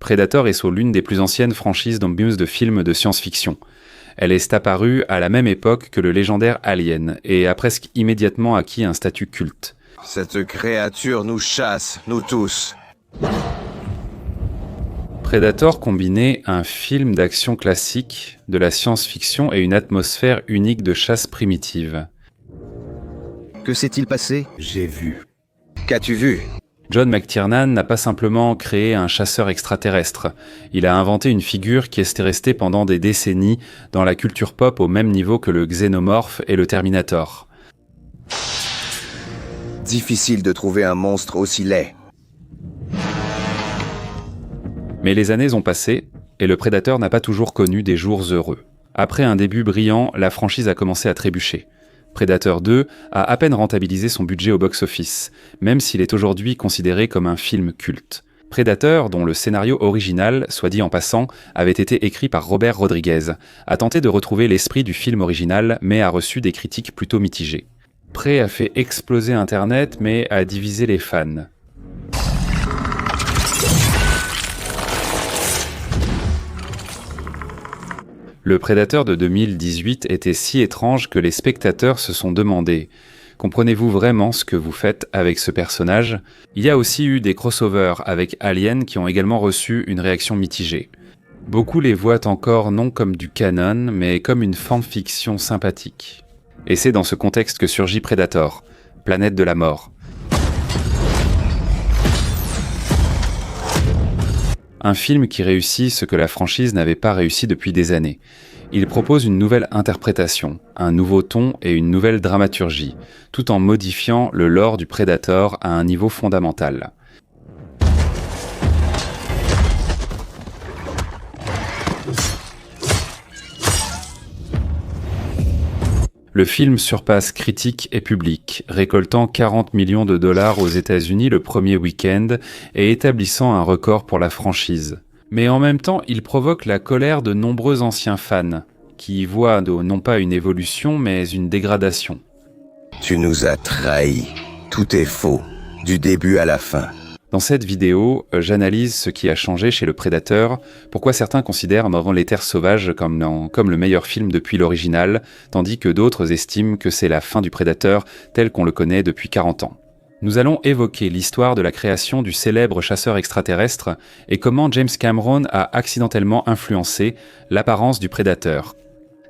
Predator est sur l'une des plus anciennes franchises d'ambiance de films de science-fiction. Elle est apparue à la même époque que le légendaire Alien et a presque immédiatement acquis un statut culte. Cette créature nous chasse, nous tous. Predator combinait un film d'action classique, de la science-fiction et une atmosphère unique de chasse primitive. Que s'est-il passé? J'ai vu. Qu'as-tu vu? John McTiernan n'a pas simplement créé un chasseur extraterrestre, il a inventé une figure qui est restée pendant des décennies dans la culture pop au même niveau que le xénomorphe et le Terminator. Difficile de trouver un monstre aussi laid. Mais les années ont passé, et le Predator n'a pas toujours connu des jours heureux. Après un début brillant, la franchise a commencé à trébucher. Predator 2 a à peine rentabilisé son budget au box-office, même s'il est aujourd'hui considéré comme un film culte. Predator, dont le scénario original, soit dit en passant, avait été écrit par Robert Rodriguez, a tenté de retrouver l'esprit du film original, mais a reçu des critiques plutôt mitigées. Prey a fait exploser Internet, mais a divisé les fans. Le Predator de 2018 était si étrange que les spectateurs se sont demandé « Comprenez-vous vraiment ce que vous faites avec ce personnage ?» Il y a aussi eu des crossovers avec Alien qui ont également reçu une réaction mitigée. Beaucoup les voient encore non comme du canon, mais comme une fanfiction sympathique. Et c'est dans ce contexte que surgit Predator, planète de la mort. Un film qui réussit ce que la franchise n'avait pas réussi depuis des années. Il propose une nouvelle interprétation, un nouveau ton et une nouvelle dramaturgie, tout en modifiant le lore du Predator à un niveau fondamental. Le film surpasse critique et public, récoltant 40 millions de dollars aux États-Unis le premier week-end et établissant un record pour la franchise. Mais en même temps, il provoque la colère de nombreux anciens fans, qui y voient non pas une évolution, mais une dégradation. Tu nous as trahis. Tout est faux, du début à la fin. Dans cette vidéo, j'analyse ce qui a changé chez le Predator, pourquoi certains considèrent Mort les Terres Sauvages comme le meilleur film depuis l'original, tandis que d'autres estiment que c'est la fin du Predator tel qu'on le connaît depuis 40 ans. Nous allons évoquer l'histoire de la création du célèbre chasseur extraterrestre et comment James Cameron a accidentellement influencé l'apparence du Predator.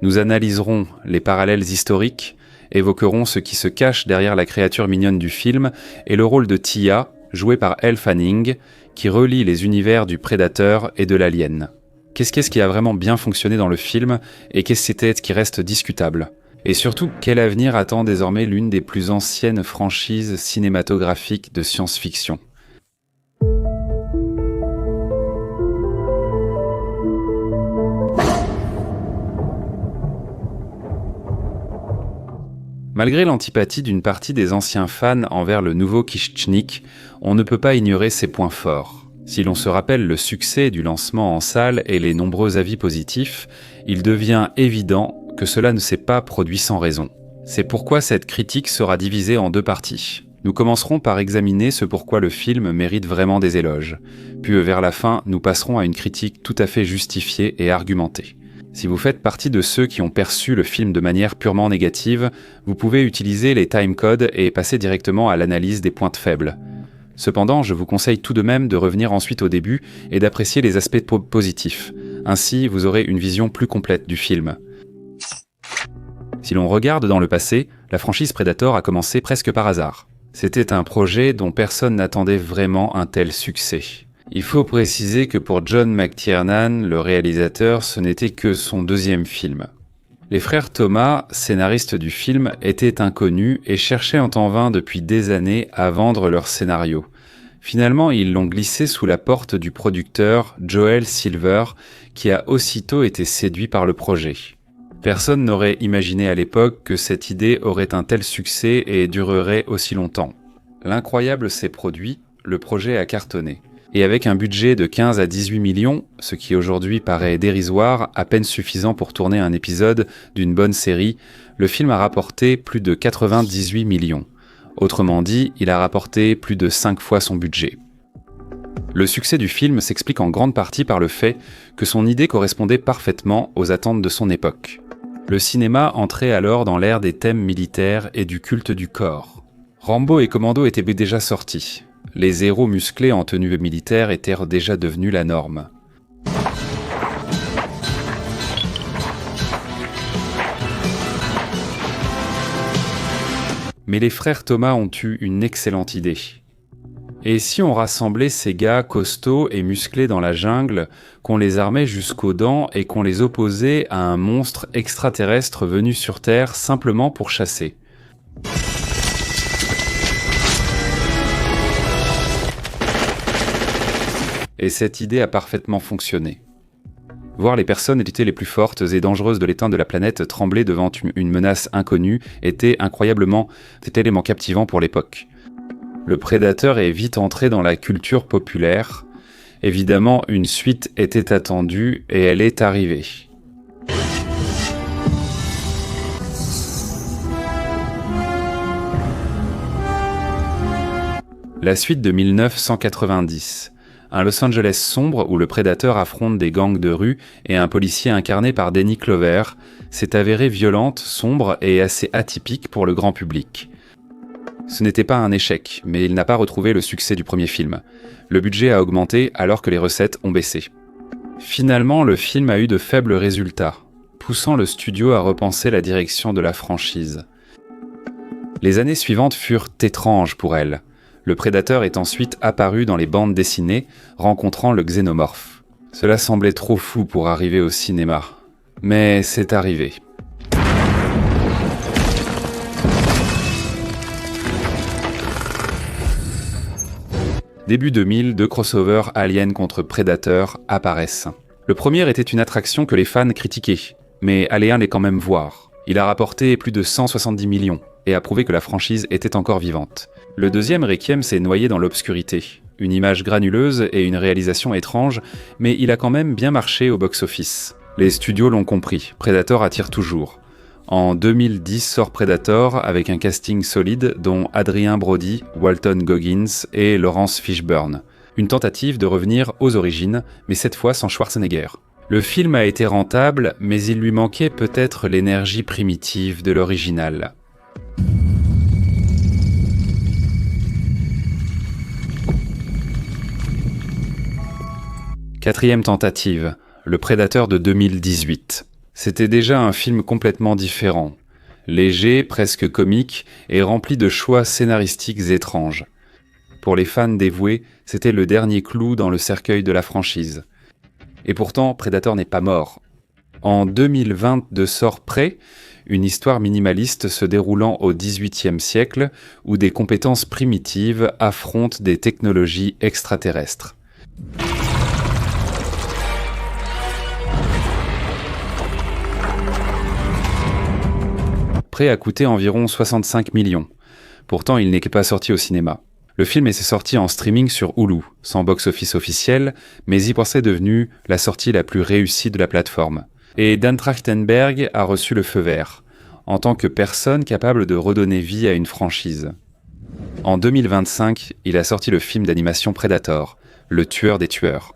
Nous analyserons les parallèles historiques, évoquerons ce qui se cache derrière la créature mignonne du film et le rôle de Tia, joué par Elle Fanning, qui relie les univers du Predator et de l'Alien. Qu'est-ce qui a vraiment bien fonctionné dans le film et qu'est-ce qui reste discutable? Et surtout, quel avenir attend désormais l'une des plus anciennes franchises cinématographiques de science-fiction? Malgré l'antipathie d'une partie des anciens fans envers le nouveau Kiszcznik, on ne peut pas ignorer ses points forts. Si l'on se rappelle le succès du lancement en salle et les nombreux avis positifs, il devient évident que cela ne s'est pas produit sans raison. C'est pourquoi cette critique sera divisée en deux parties. Nous commencerons par examiner ce pourquoi le film mérite vraiment des éloges. Puis vers la fin, nous passerons à une critique tout à fait justifiée et argumentée. Si vous faites partie de ceux qui ont perçu le film de manière purement négative, vous pouvez utiliser les timecodes et passer directement à l'analyse des points faibles. Cependant, je vous conseille tout de même de revenir ensuite au début et d'apprécier les aspects positifs. Ainsi, vous aurez une vision plus complète du film. Si l'on regarde dans le passé, la franchise Predator a commencé presque par hasard. C'était un projet dont personne n'attendait vraiment un tel succès. Il faut préciser que pour John McTiernan, le réalisateur, ce n'était que son deuxième film. Les frères Thomas, scénaristes du film, étaient inconnus et cherchaient en vain depuis des années à vendre leur scénario. Finalement, ils l'ont glissé sous la porte du producteur Joel Silver, qui a aussitôt été séduit par le projet. Personne n'aurait imaginé à l'époque que cette idée aurait un tel succès et durerait aussi longtemps. L'incroyable s'est produit, le projet a cartonné. Et avec un budget de 15 à 18 millions, ce qui aujourd'hui paraît dérisoire, à peine suffisant pour tourner un épisode d'une bonne série, le film a rapporté plus de 98 millions. Autrement dit, il a rapporté plus de 5 fois son budget. Le succès du film s'explique en grande partie par le fait que son idée correspondait parfaitement aux attentes de son époque. Le cinéma entrait alors dans l'ère des thèmes militaires et du culte du corps. Rambo et Commando étaient déjà sortis. Les héros musclés en tenue militaire étaient déjà devenus la norme. Mais les frères Thomas ont eu une excellente idée. Et si on rassemblait ces gars costauds et musclés dans la jungle, qu'on les armait jusqu'aux dents et qu'on les opposait à un monstre extraterrestre venu sur Terre simplement pour chasser? Et cette idée a parfaitement fonctionné. Voir les personnalités les plus fortes et dangereuses de l'étain de la planète trembler devant une menace inconnue était cet élément captivant pour l'époque. Le prédateur est vite entré dans la culture populaire. Évidemment, une suite était attendue et elle est arrivée. La suite de 1990. Un Los Angeles sombre où le prédateur affronte des gangs de rue et un policier incarné par Danny Glover s'est avérée violente, sombre et assez atypique pour le grand public. Ce n'était pas un échec, mais il n'a pas retrouvé le succès du premier film. Le budget a augmenté alors que les recettes ont baissé. Finalement, le film a eu de faibles résultats, poussant le studio à repenser la direction de la franchise. Les années suivantes furent étranges pour elle. Le prédateur est ensuite apparu dans les bandes dessinées, rencontrant le xénomorphe. Cela semblait trop fou pour arriver au cinéma. Mais c'est arrivé. Début 2000, deux crossovers Alien contre Predator apparaissent. Le premier était une attraction que les fans critiquaient, mais allez les quand même voir. Il a rapporté plus de 170 millions et a prouvé que la franchise était encore vivante. Le deuxième, Requiem, s'est noyé dans l'obscurité. Une image granuleuse et une réalisation étrange, mais il a quand même bien marché au box-office. Les studios l'ont compris, Predator attire toujours. En 2010 sort Predator avec un casting solide dont Adrien Brody, Walton Goggins et Laurence Fishburne. Une tentative de revenir aux origines, mais cette fois sans Schwarzenegger. Le film a été rentable, mais il lui manquait peut-être l'énergie primitive de l'original. Quatrième tentative, Le Prédateur de 2018. C'était déjà un film complètement différent, léger, presque comique et rempli de choix scénaristiques étranges. Pour les fans dévoués, c'était le dernier clou dans le cercueil de la franchise. Et pourtant, Predator n'est pas mort. En 2020 sort Prey, une histoire minimaliste se déroulant au XVIIIe siècle où des compétences primitives affrontent des technologies extraterrestres. Prey a coûté environ 65 millions. Pourtant, il n'est pas sorti au cinéma. Le film est sorti en streaming sur Hulu, sans box-office officiel, mais y pensait devenu la sortie la plus réussie de la plateforme. Et Dan Trachtenberg a reçu le feu vert, en tant que personne capable de redonner vie à une franchise. En 2025, il a sorti le film d'animation Predator, le tueur des tueurs.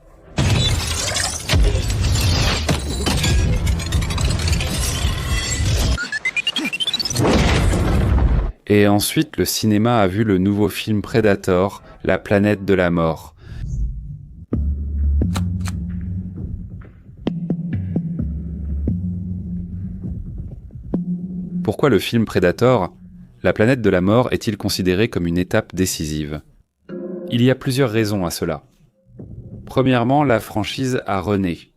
Et ensuite, le cinéma a vu le nouveau film Predator, La planète de la mort. Pourquoi le film Predator, La planète de la mort, est-il considéré comme une étape décisive? Il y a plusieurs raisons à cela. Premièrement, la franchise a rené.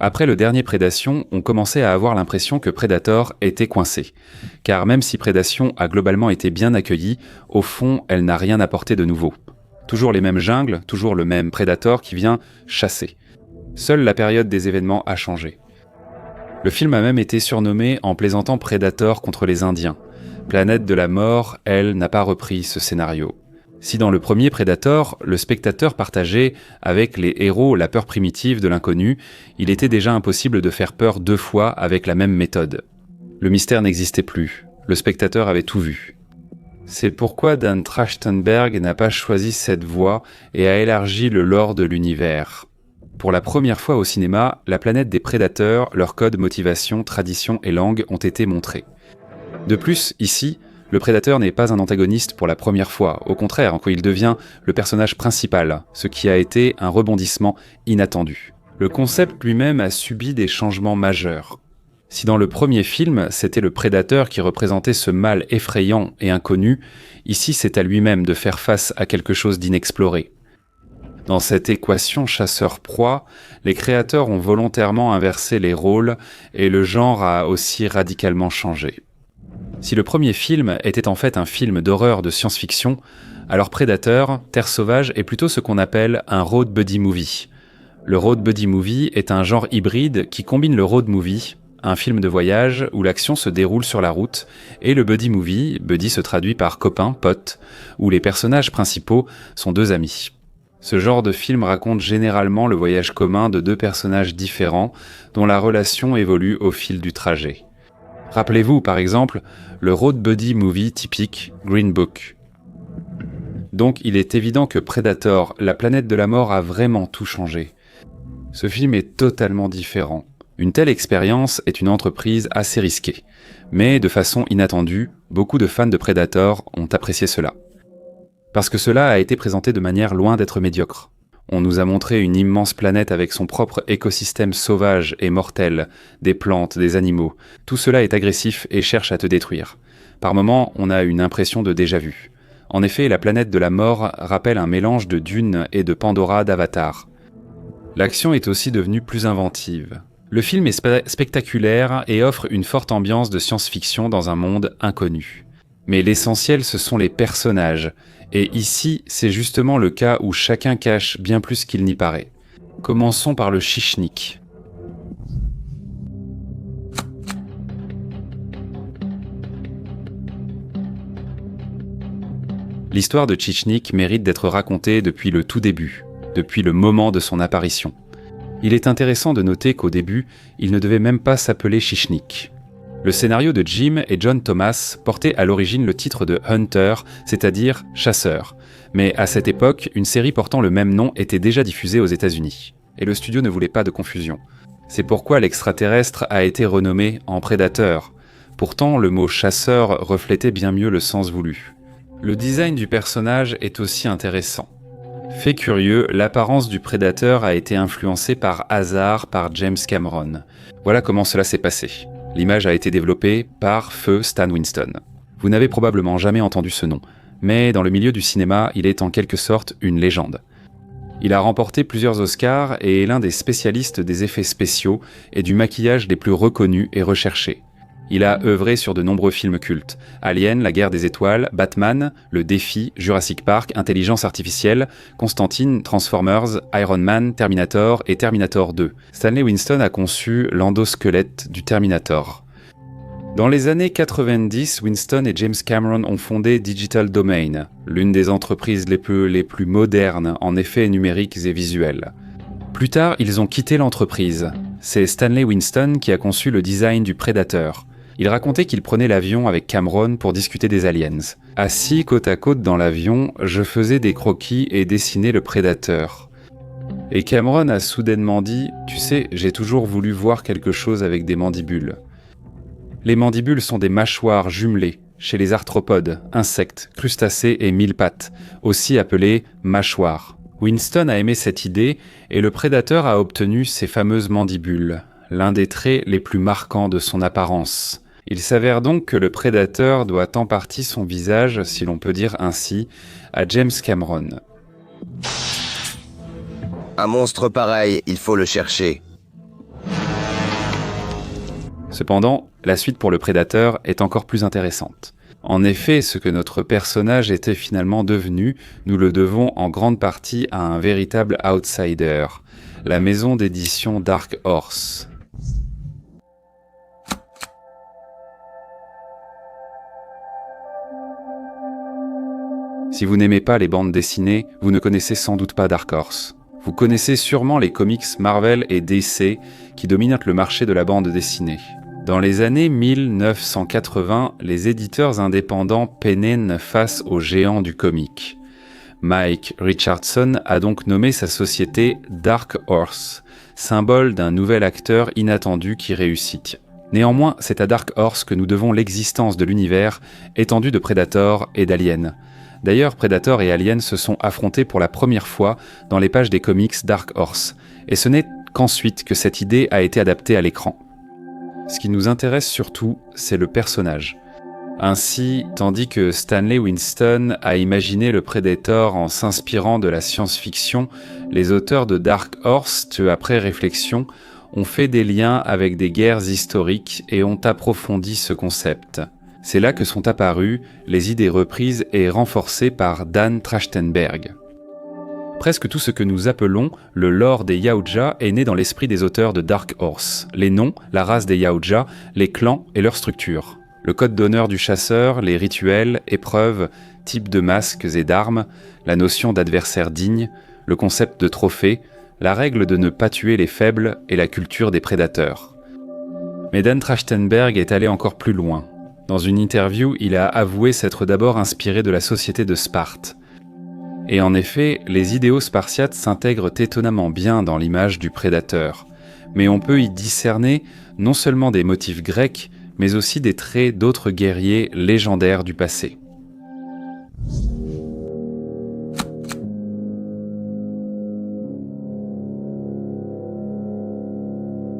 Après le dernier Prédation, on commençait à avoir l'impression que Predator était coincé. Car même si Prédation a globalement été bien accueillie, au fond, elle n'a rien apporté de nouveau. Toujours les mêmes jungles, toujours le même Predator qui vient chasser. Seule la période des événements a changé. Le film a même été surnommé en plaisantant Predator contre les Indiens. Planète de la mort, elle, n'a pas repris ce scénario. Si dans le premier Predator, le spectateur partageait avec les héros la peur primitive de l'inconnu, il était déjà impossible de faire peur deux fois avec la même méthode. Le mystère n'existait plus, le spectateur avait tout vu. C'est pourquoi Dan Trachtenberg n'a pas choisi cette voie et a élargi le lore de l'univers. Pour la première fois au cinéma, la planète des prédateurs, leurs codes, motivations, traditions et langues ont été montrés. De plus, ici, le prédateur n'est pas un antagoniste pour la première fois, au contraire, quand il devient le personnage principal, ce qui a été un rebondissement inattendu. Le concept lui-même a subi des changements majeurs. Si dans le premier film, c'était le prédateur qui représentait ce mal effrayant et inconnu, ici c'est à lui-même de faire face à quelque chose d'inexploré. Dans cette équation chasseur-proie, les créateurs ont volontairement inversé les rôles et le genre a aussi radicalement changé. Si le premier film était en fait un film d'horreur de science-fiction, alors Predator, Terre sauvage, est plutôt ce qu'on appelle un road buddy movie. Le road buddy movie est un genre hybride qui combine le road movie, un film de voyage où l'action se déroule sur la route, et le buddy movie, buddy se traduit par copain, pote, où les personnages principaux sont deux amis. Ce genre de film raconte généralement le voyage commun de deux personnages différents dont la relation évolue au fil du trajet. Rappelez-vous par exemple le road buddy movie typique Green Book. Donc il est évident que Predator, la planète de la mort, a vraiment tout changé. Ce film est totalement différent. Une telle expérience est une entreprise assez risquée, mais de façon inattendue, beaucoup de fans de Predator ont apprécié cela. Parce que cela a été présenté de manière loin d'être médiocre. On nous a montré une immense planète avec son propre écosystème sauvage et mortel, des plantes, des animaux. Tout cela est agressif et cherche à te détruire. Par moments, on a une impression de déjà-vu. En effet, la planète de la mort rappelle un mélange de Dune et de Pandora d'Avatar. L'action est aussi devenue plus inventive. Le film est spectaculaire et offre une forte ambiance de science-fiction dans un monde inconnu. Mais l'essentiel, ce sont les personnages. Et ici, c'est justement le cas où chacun cache bien plus qu'il n'y paraît. Commençons par le Chichnik. L'histoire de Chichnik mérite d'être racontée depuis le tout début, depuis le moment de son apparition. Il est intéressant de noter qu'au début, il ne devait même pas s'appeler Chichnik. Le scénario de Jim et John Thomas portait à l'origine le titre de Hunter, c'est-à-dire chasseur. Mais à cette époque, une série portant le même nom était déjà diffusée aux États-Unis. Et le studio ne voulait pas de confusion. C'est pourquoi l'extraterrestre a été renommé en prédateur. Pourtant, le mot chasseur reflétait bien mieux le sens voulu. Le design du personnage est aussi intéressant. Fait curieux, l'apparence du prédateur a été influencée par hasard par James Cameron. Voilà comment cela s'est passé. L'image a été développée par feu Stan Winston. Vous n'avez probablement jamais entendu ce nom, mais dans le milieu du cinéma, il est en quelque sorte une légende. Il a remporté plusieurs Oscars et est l'un des spécialistes des effets spéciaux et du maquillage les plus reconnus et recherchés. Il a œuvré sur de nombreux films cultes. Alien, La Guerre des Étoiles, Batman, Le Défi, Jurassic Park, Intelligence Artificielle, Constantine, Transformers, Iron Man, Terminator et Terminator 2. Stanley Winston a conçu l'endosquelette du Terminator. Dans les années 90, Winston et James Cameron ont fondé Digital Domain, l'une des entreprises les plus modernes en effets numériques et visuels. Plus tard, ils ont quitté l'entreprise. C'est Stanley Winston qui a conçu le design du Predator. Il racontait qu'il prenait l'avion avec Cameron pour discuter des aliens. Assis côte à côte dans l'avion, je faisais des croquis et dessinais le prédateur. Et Cameron a soudainement dit « Tu sais, j'ai toujours voulu voir quelque chose avec des mandibules. » Les mandibules sont des mâchoires jumelées chez les arthropodes, insectes, crustacés et mille pattes, aussi appelées mâchoires. Winston a aimé cette idée et le prédateur a obtenu ces fameuses mandibules, l'un des traits les plus marquants de son apparence. Il s'avère donc que le prédateur doit en partie son visage, si l'on peut dire ainsi, à James Cameron. Un monstre pareil, il faut le chercher. Cependant, la suite pour le prédateur est encore plus intéressante. En effet, ce que notre personnage était finalement devenu, nous le devons en grande partie à un véritable outsider, la maison d'édition Dark Horse. Si vous n'aimez pas les bandes dessinées, vous ne connaissez sans doute pas Dark Horse. Vous connaissez sûrement les comics Marvel et DC qui dominent le marché de la bande dessinée. Dans les années 1980, les éditeurs indépendants peinaient face aux géants du comic. Mike Richardson a donc nommé sa société Dark Horse, symbole d'un nouvel acteur inattendu qui réussit. Néanmoins, c'est à Dark Horse que nous devons l'existence de l'univers étendu de Predator et d'Alien. D'ailleurs, Predator et Alien se sont affrontés pour la première fois dans les pages des comics Dark Horse, et ce n'est qu'ensuite que cette idée a été adaptée à l'écran. Ce qui nous intéresse surtout, c'est le personnage. Ainsi, tandis que Stanley Winston a imaginé le Predator en s'inspirant de la science-fiction, les auteurs de Dark Horse, après réflexion, ont fait des liens avec des guerres historiques et ont approfondi ce concept. C'est là que sont apparues les idées reprises et renforcées par Dan Trachtenberg. Presque tout ce que nous appelons le lore des Yautja est né dans l'esprit des auteurs de Dark Horse. Les noms, la race des Yautja, les clans et leur structure. Le code d'honneur du chasseur, les rituels, épreuves, types de masques et d'armes, la notion d'adversaire digne, le concept de trophée, la règle de ne pas tuer les faibles et la culture des prédateurs. Mais Dan Trachtenberg est allé encore plus loin. Dans une interview, il a avoué s'être d'abord inspiré de la société de Sparte. Et en effet, les idéaux spartiates s'intègrent étonnamment bien dans l'image du prédateur. Mais on peut y discerner non seulement des motifs grecs, mais aussi des traits d'autres guerriers légendaires du passé.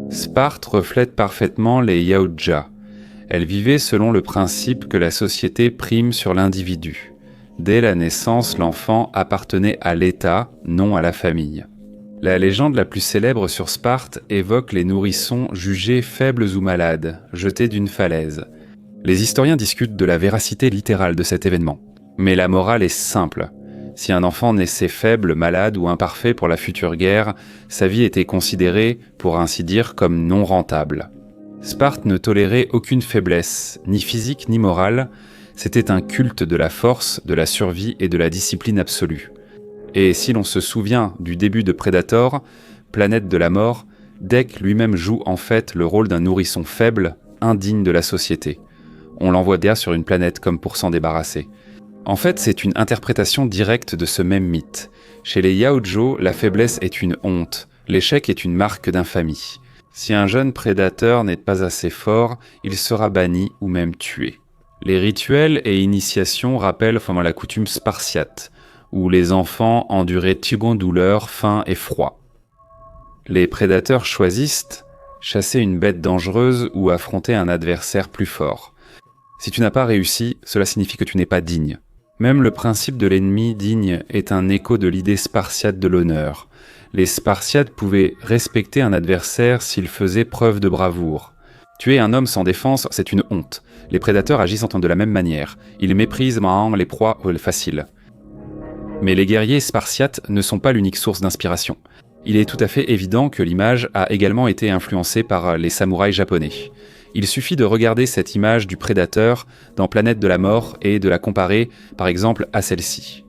Sparte reflète parfaitement les Yautja. Elle vivait selon le principe que la société prime sur l'individu. Dès la naissance, l'enfant appartenait à l'État, non à la famille. La légende la plus célèbre sur Sparte évoque les nourrissons jugés faibles ou malades, jetés d'une falaise. Les historiens discutent de la véracité littérale de cet événement. Mais la morale est simple. Si un enfant naissait faible, malade ou imparfait pour la future guerre, sa vie était considérée, pour ainsi dire, comme non rentable. Sparte ne tolérait aucune faiblesse, ni physique ni morale. C'était un culte de la force, de la survie et de la discipline absolue. Et si l'on se souvient du début de Predator, Planète de la mort, Deke lui-même joue en fait le rôle d'un nourrisson faible, indigne de la société. On l'envoie bien sur une planète comme pour s'en débarrasser. En fait, c'est une interprétation directe de ce même mythe. Chez les Yautja, la faiblesse est une honte, l'échec est une marque d'infamie. Si un jeune prédateur n'est pas assez fort, il sera banni ou même tué. Les rituels et initiations rappellent la coutume spartiate, où les enfants enduraient grande douleur, faim et froid. Les prédateurs choisissent chasser une bête dangereuse ou affronter un adversaire plus fort. Si tu n'as pas réussi, cela signifie que tu n'es pas digne. Même le principe de l'ennemi digne est un écho de l'idée spartiate de l'honneur. Les Spartiates pouvaient respecter un adversaire s'il faisait preuve de bravoure. Tuer un homme sans défense, c'est une honte. Les prédateurs agissent de la même manière. Ils méprisent les proies faciles. Mais les guerriers spartiates ne sont pas l'unique source d'inspiration. Il est tout à fait évident que l'image a également été influencée par les samouraïs japonais. Il suffit de regarder cette image du prédateur dans Planète de la mort et de la comparer, par exemple, à celle-ci.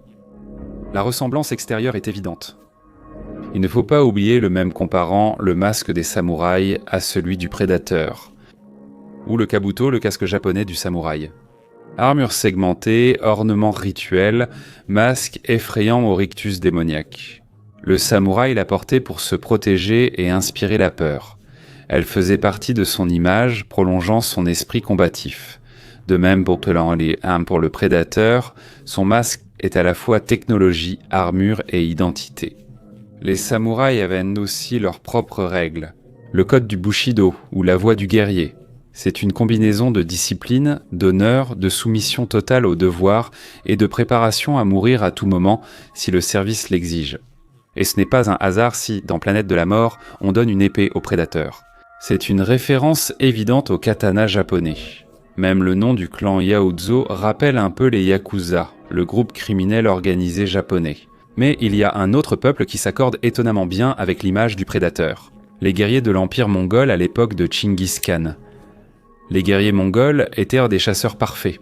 La ressemblance extérieure est évidente. Il ne faut pas oublier le même comparant le masque des samouraïs à celui du prédateur, ou le kabuto, le casque japonais du samouraï. Armure segmentée, ornements rituels, masque effrayant au rictus démoniaque. Le samouraï la portait pour se protéger et inspirer la peur. Elle faisait partie de son image, prolongeant son esprit combatif. De même pour le prédateur, son masque est à la fois technologie, armure et identité. Les samouraïs avaient aussi leurs propres règles. Le code du Bushido, ou la voie du guerrier. C'est une combinaison de discipline, d'honneur, de soumission totale au devoir et de préparation à mourir à tout moment si le service l'exige. Et ce n'est pas un hasard si, dans Planète de la mort, on donne une épée au prédateur. C'est une référence évidente au katana japonais. Même le nom du clan Yaozo rappelle un peu les Yakuza, le groupe criminel organisé japonais. Mais il y a un autre peuple qui s'accorde étonnamment bien avec l'image du prédateur. Les guerriers de l'Empire mongol à l'époque de Tchingiz Khan. Les guerriers mongols étaient des chasseurs parfaits.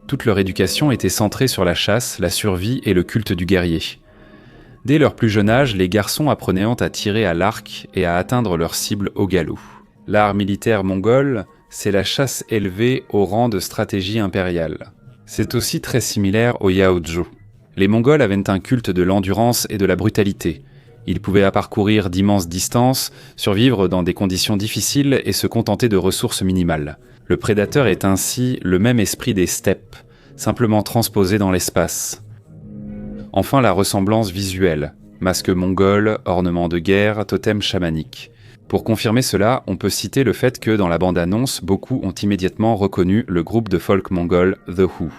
Toute leur éducation était centrée sur la chasse, la survie et le culte du guerrier. Dès leur plus jeune âge, les garçons apprenaient à tirer à l'arc et à atteindre leur cible au galop. L'art militaire mongol c'est la chasse élevée au rang de stratégie impériale. C'est aussi très similaire au Yaozhou. Les Mongols avaient un culte de l'endurance et de la brutalité. Ils pouvaient parcourir d'immenses distances, survivre dans des conditions difficiles et se contenter de ressources minimales. Le prédateur est ainsi le même esprit des steppes, simplement transposé dans l'espace. Enfin, la ressemblance visuelle. Masque mongol, ornements de guerre, totem chamanique. Pour confirmer cela, on peut citer le fait que dans la bande-annonce, beaucoup ont immédiatement reconnu le groupe de folk mongol The Who.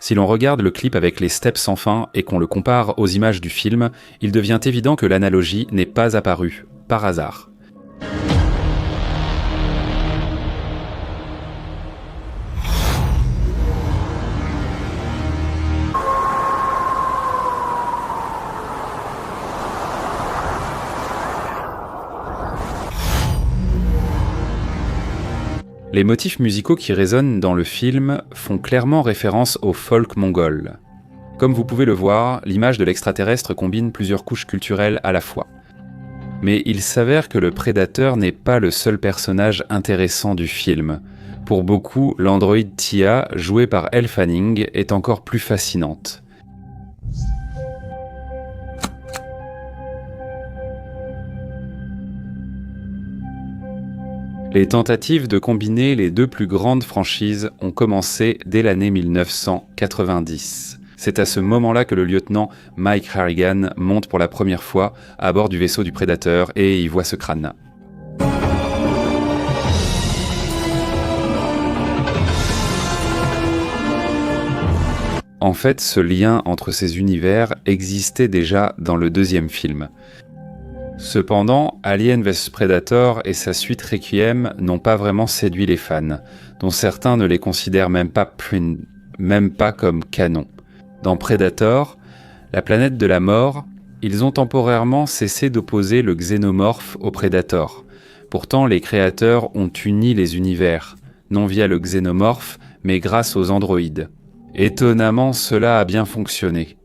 Si l'on regarde le clip avec les steppes sans fin et qu'on le compare aux images du film, il devient évident que l'analogie n'est pas apparue, par hasard. Les motifs musicaux qui résonnent dans le film font clairement référence au folk mongol. Comme vous pouvez le voir, l'image de l'extraterrestre combine plusieurs couches culturelles à la fois. Mais il s'avère que le prédateur n'est pas le seul personnage intéressant du film. Pour beaucoup, l'androïde Tia, jouée par Elle Fanning, est encore plus fascinante. Les tentatives de combiner les deux plus grandes franchises ont commencé dès l'année 1990. C'est à ce moment-là que le lieutenant Mike Harrigan monte pour la première fois à bord du vaisseau du prédateur et y voit ce crâne. En fait, ce lien entre ces univers existait déjà dans le deuxième film. Cependant, Alien vs Predator et sa suite Requiem n'ont pas vraiment séduit les fans, dont certains ne les considèrent même pas comme canon. Dans Predator, la planète de la mort, ils ont temporairement cessé d'opposer le xénomorphe au Predator. Pourtant, les créateurs ont uni les univers, non via le xénomorphe, mais grâce aux androïdes. Étonnamment, cela a bien fonctionné.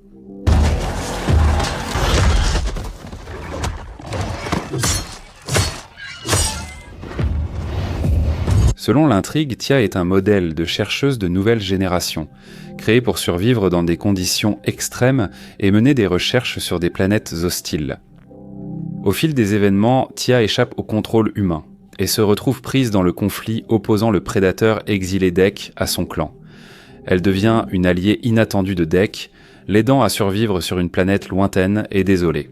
Selon l'intrigue, Tia est un modèle de chercheuse de nouvelle génération, créée pour survivre dans des conditions extrêmes et mener des recherches sur des planètes hostiles. Au fil des événements, Tia échappe au contrôle humain et se retrouve prise dans le conflit opposant le prédateur exilé Dek à son clan. Elle devient une alliée inattendue de Dek, l'aidant à survivre sur une planète lointaine et désolée.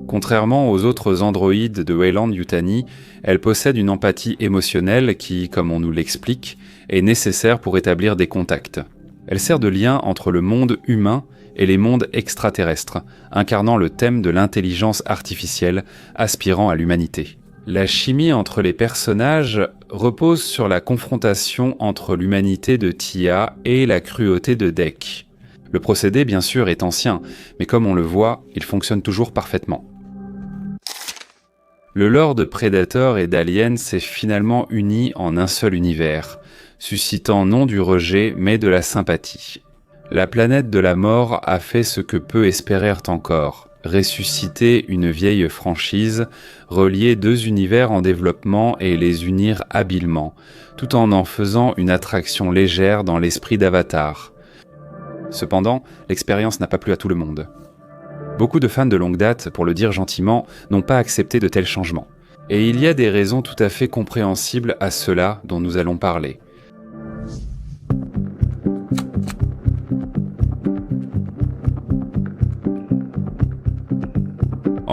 Contrairement aux autres androïdes de Weyland-Yutani, elle possède une empathie émotionnelle qui, comme on nous l'explique, est nécessaire pour établir des contacts. Elle sert de lien entre le monde humain et les mondes extraterrestres, incarnant le thème de l'intelligence artificielle aspirant à l'humanité. La chimie entre les personnages repose sur la confrontation entre l'humanité de Tia et la cruauté de Dek. Le procédé, bien sûr, est ancien, mais comme on le voit, il fonctionne toujours parfaitement. Le lore de Predator et d'Alien s'est finalement uni en un seul univers, suscitant non du rejet mais de la sympathie. La planète de la mort a fait ce que peu espérèrent encore, ressusciter une vieille franchise, relier deux univers en développement et les unir habilement, tout en faisant une attraction légère dans l'esprit d'Avatar. Cependant, l'expérience n'a pas plu à tout le monde. Beaucoup de fans de longue date, pour le dire gentiment, n'ont pas accepté de tels changements. Et il y a des raisons tout à fait compréhensibles à cela dont nous allons parler.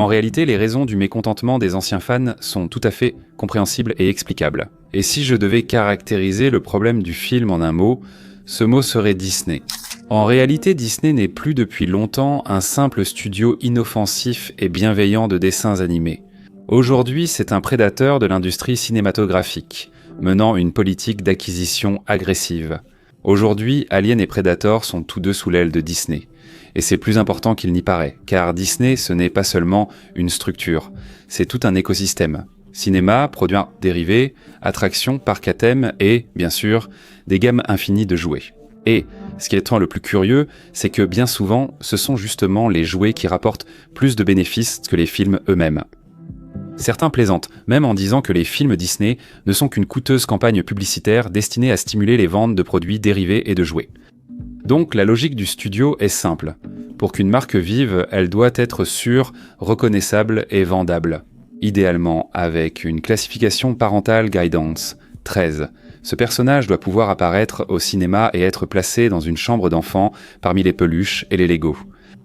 En réalité, les raisons du mécontentement des anciens fans sont tout à fait compréhensibles et explicables. Et si je devais caractériser le problème du film en un mot, ce mot serait Disney. En réalité, Disney n'est plus depuis longtemps un simple studio inoffensif et bienveillant de dessins animés. Aujourd'hui, c'est un prédateur de l'industrie cinématographique, menant une politique d'acquisition agressive. Aujourd'hui, Alien et Predator sont tous deux sous l'aile de Disney. Et c'est plus important qu'il n'y paraît, car Disney, ce n'est pas seulement une structure, c'est tout un écosystème. Cinéma, produits dérivés, attractions, parcs à thème et, bien sûr, des gammes infinies de jouets. Et, ce qui est le plus curieux, c'est que bien souvent, ce sont justement les jouets qui rapportent plus de bénéfices que les films eux-mêmes. Certains plaisantent, même en disant que les films Disney ne sont qu'une coûteuse campagne publicitaire destinée à stimuler les ventes de produits dérivés et de jouets. Donc la logique du studio est simple. Pour qu'une marque vive, elle doit être sûre, reconnaissable et vendable. Idéalement avec une classification Parental Guidance, 13. Ce personnage doit pouvoir apparaître au cinéma et être placé dans une chambre d'enfant parmi les peluches et les Legos.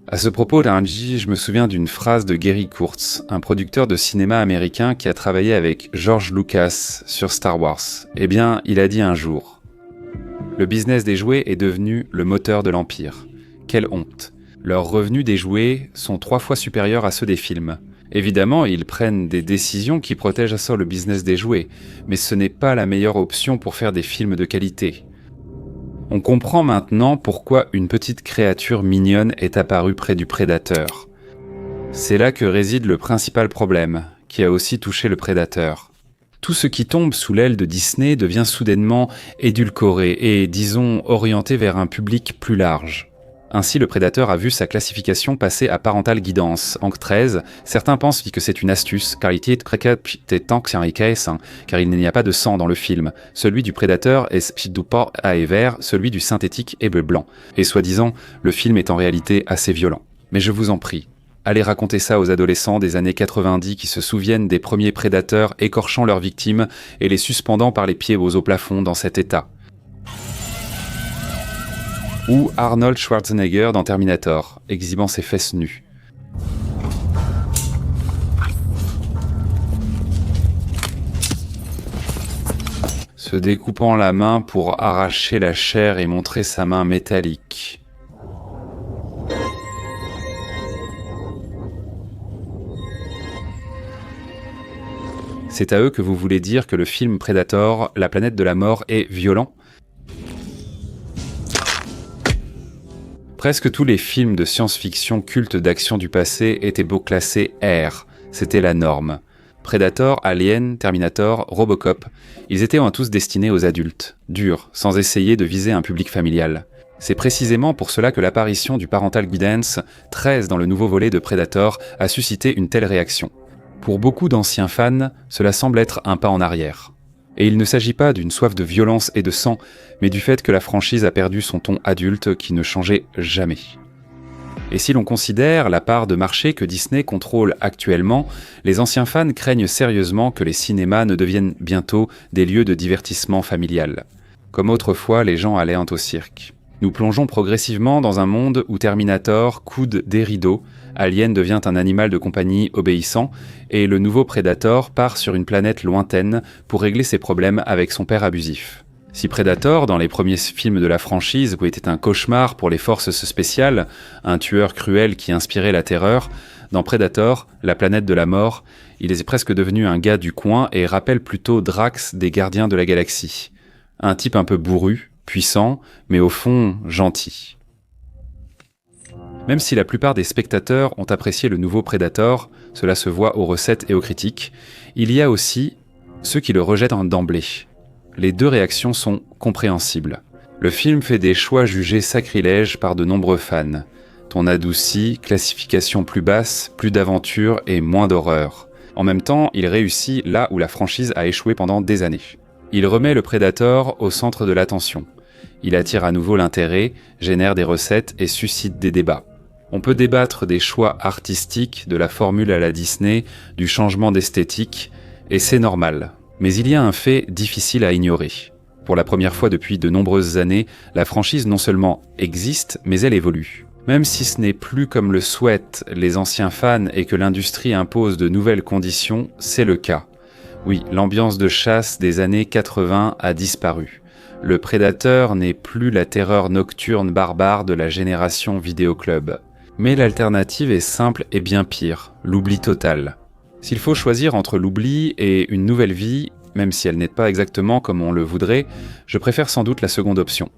À ce propos, lundi, je me souviens d'une phrase de Gary Kurtz, un producteur de cinéma américain qui a travaillé avec George Lucas sur Star Wars. Eh bien, il a dit un jour: « Le business des jouets est devenu le moteur de l'Empire. Quelle honte. Leurs revenus des jouets sont 3 fois supérieurs à ceux des films. Évidemment, ils prennent des décisions qui protègent à ça le business des jouets, mais ce n'est pas la meilleure option pour faire des films de qualité. » On comprend maintenant pourquoi une petite créature mignonne est apparue près du prédateur. C'est là que réside le principal problème, qui a aussi touché le prédateur. Tout ce qui tombe sous l'aile de Disney devient soudainement édulcoré et, disons, orienté vers un public plus large. Ainsi, le prédateur a vu sa classification passer à Parental Guidance, en 13. Certains pensent que c'est une astuce, car il n'y a pas de sang dans le film. Celui du prédateur est vert, celui du synthétique est blanc. Et soi-disant, le film est en réalité assez violent. Mais je vous en prie, allez raconter ça aux adolescents des années 90 qui se souviennent des premiers prédateurs écorchant leurs victimes et les suspendant par les pieds au plafond dans cet état. Ou Arnold Schwarzenegger dans Terminator, exhibant ses fesses nues. Se découpant la main pour arracher la chair et montrer sa main métallique. C'est à eux que vous voulez dire que le film Predator, la planète de la mort, est violent ? Presque tous les films de science-fiction cultes d'action du passé étaient beau classés R, c'était la norme. Predator, Alien, Terminator, Robocop, ils étaient en tous destinés aux adultes, durs, sans essayer de viser un public familial. C'est précisément pour cela que l'apparition du Parental Guidance 13 dans le nouveau volet de Predator a suscité une telle réaction. Pour beaucoup d'anciens fans, cela semble être un pas en arrière. Et il ne s'agit pas d'une soif de violence et de sang, mais du fait que la franchise a perdu son ton adulte qui ne changeait jamais. Et si l'on considère la part de marché que Disney contrôle actuellement, les anciens fans craignent sérieusement que les cinémas ne deviennent bientôt des lieux de divertissement familial. Comme autrefois, les gens allaient au cirque. Nous plongeons progressivement dans un monde où Terminator coude des rideaux, Alien devient un animal de compagnie obéissant, et le nouveau Predator part sur une planète lointaine pour régler ses problèmes avec son père abusif. Si Predator, dans les premiers films de la franchise, était un cauchemar pour les forces spéciales, un tueur cruel qui inspirait la terreur, dans Predator, la planète de la mort, il est presque devenu un gars du coin et rappelle plutôt Drax des Gardiens de la Galaxie. Un type un peu bourru, puissant, mais au fond gentil. Même si la plupart des spectateurs ont apprécié le nouveau Predator, cela se voit aux recettes et aux critiques, il y a aussi ceux qui le rejettent d'emblée. Les deux réactions sont compréhensibles. Le film fait des choix jugés sacrilèges par de nombreux fans. Ton adouci, classification plus basse, plus d'aventure et moins d'horreur. En même temps, il réussit là où la franchise a échoué pendant des années. Il remet le Predator au centre de l'attention. Il attire à nouveau l'intérêt, génère des recettes et suscite des débats. On peut débattre des choix artistiques, de la formule à la Disney, du changement d'esthétique, et c'est normal. Mais il y a un fait difficile à ignorer. Pour la première fois depuis de nombreuses années, la franchise non seulement existe, mais elle évolue. Même si ce n'est plus comme le souhaitent les anciens fans et que l'industrie impose de nouvelles conditions, c'est le cas. Oui, l'ambiance de chasse des années 80 a disparu. Le prédateur n'est plus la terreur nocturne barbare de la génération vidéoclub. Mais l'alternative est simple et bien pire, l'oubli total. S'il faut choisir entre l'oubli et une nouvelle vie, même si elle n'est pas exactement comme on le voudrait, je préfère sans doute la seconde option.